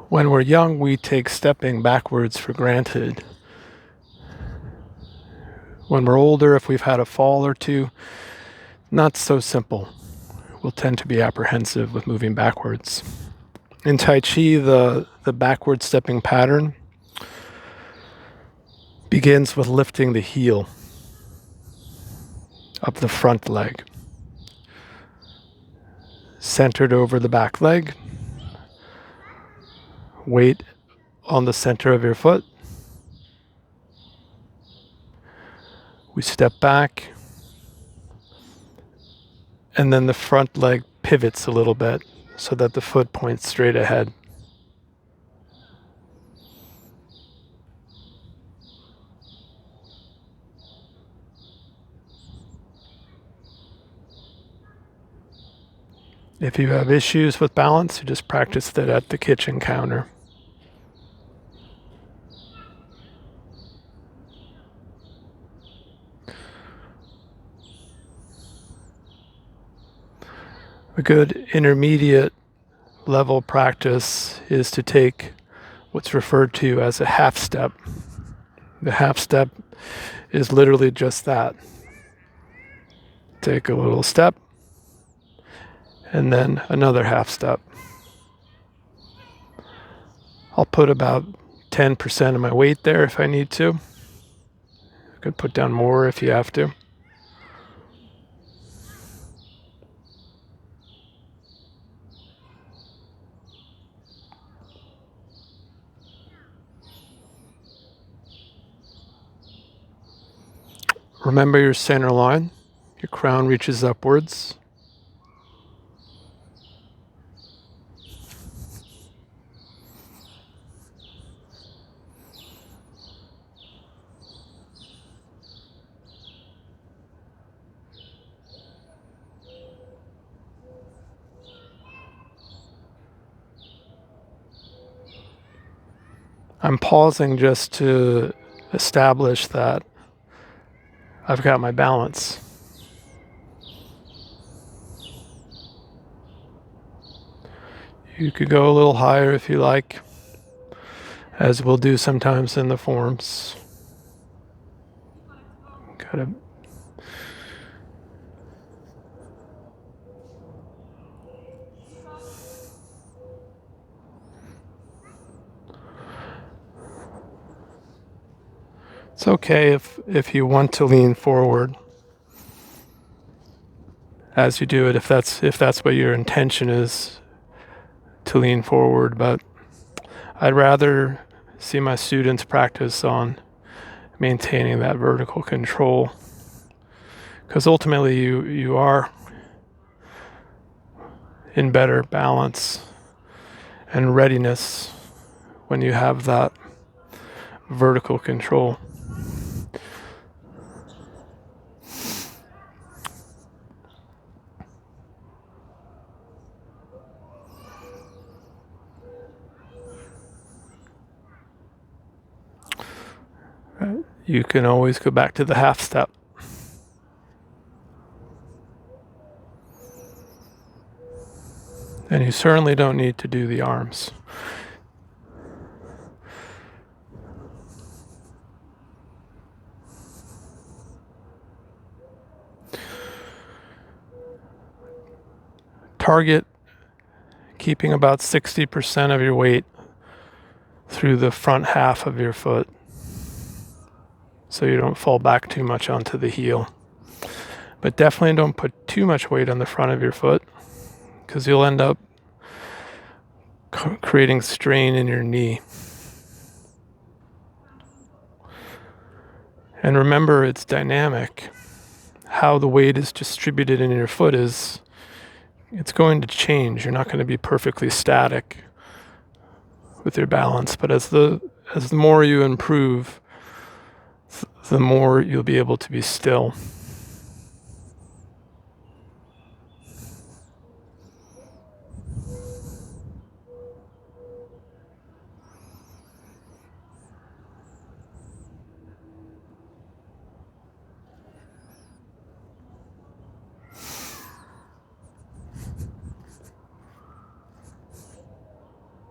When we're young, we take stepping backwards for granted. When we're older, if we've had a fall or two, not so simple. We'll tend to be apprehensive with moving backwards. In Tai Chi, the backward stepping pattern begins with lifting the heel up the front leg, centered over the back leg, weight on the center of your foot. We step back, and then the front leg pivots a little bit so that the foot points straight ahead. If you have issues with balance, you just practice that at the kitchen counter. A good intermediate level practice is to take what's referred to as a half step. The half step is literally just that. Take a little step, and then another half step. I'll put about 10% of my weight there if I need to. You could put down more if you have to. Remember your center line. Your crown reaches upwards. I'm pausing just to establish that I've got my balance. You could go a little higher if you like, as we'll do sometimes in the forms. Gotta It's okay if you want to lean forward as you do it, if that's what your intention is, to lean forward. But I'd rather see my students practice on maintaining that vertical control, because ultimately you are in better balance and readiness when you have that vertical control. You can always go back to the half step. And you certainly don't need to do the arms. Target keeping about 60% of your weight through the front half of your foot, so you don't fall back too much onto the heel. But definitely don't put too much weight on the front of your foot, because you'll end up creating strain in your knee. And remember, it's dynamic. How the weight is distributed in your foot it's going to change. You're not going to be perfectly static with your balance, but as the more you improve, the more you'll be able to be still.